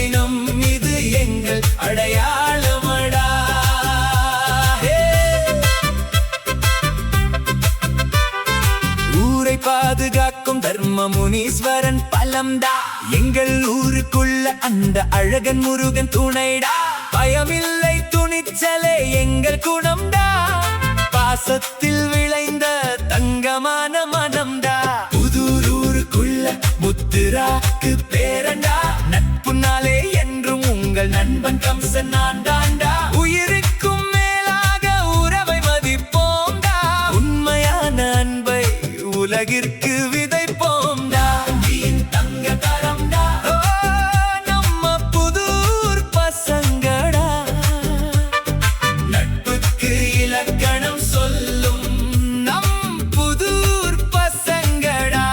புதுப்பட்டினம் இது எங்கள் அடையாளமடா. ஊரை பாதுகாக்கும் தர்ம முனீஸ்வரன் பலம்டா. எங்கள் ஊருக்குள்ள அந்த அழகன் முருகன் துணைடா. பயமில்லை துணிச்சலே எங்கள் குணம்டா. பாசத்தில் விளைந்த தங்கமான மனம்டா. புதூருக்குள்ள முத்துராக்கு பேரண்டா. நட்புனாலே என்றும் உங்கள் நண்பன் கம்சன் நான் தாண்டா. உயிருக்கும் மேலாக உறவை மதிப்போம்டா. உண்மையான அன்பை உலகிற்கு விதைப்போம்டா. நீன் தங்க தரம்டா. நம்ம புதூர் பசங்கடா. நட்புக்கு இலக்கணம் சொல்லும் நம் புதூர் பசங்கடா.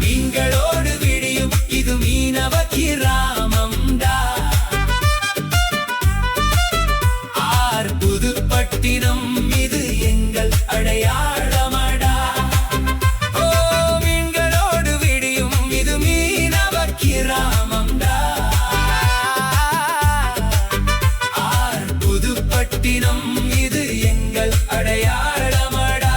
மீன்களோடு விடியும் இது மீனவ கிராமம்டா. புதுப்பட்டினம் இது எங்கள் அடையாளமடா. மீன்களோடு விடியும் இது மீனவ கிராமம்டா. புதுப்பட்டினம் இது எங்கள் அடையாளமடா.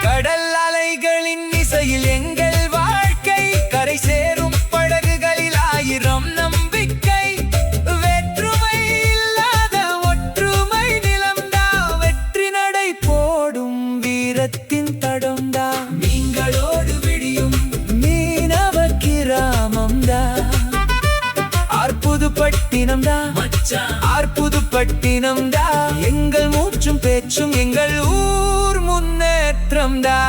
கடல் அலைகளின் இசையில் எங்கள் வாழ்க்கை. கரை சேரும் படகுகளில் ஆயிரம் நம்பிக்கை. வேற்றுமை இல்லாத ஒற்றுமை நிலம்டா. வெற்றி நடை போடும் வீரத்தின் தடம்டா. மீன்களோடு விடியும் மீனவ கிராமம்டா. புதுப்பட்டினம்டா. புதுப்பட்டினம்டா. எங்கள் மூச்சும் பேச்சும் எங்கள் ஊர் முன்னேற்றம்டா.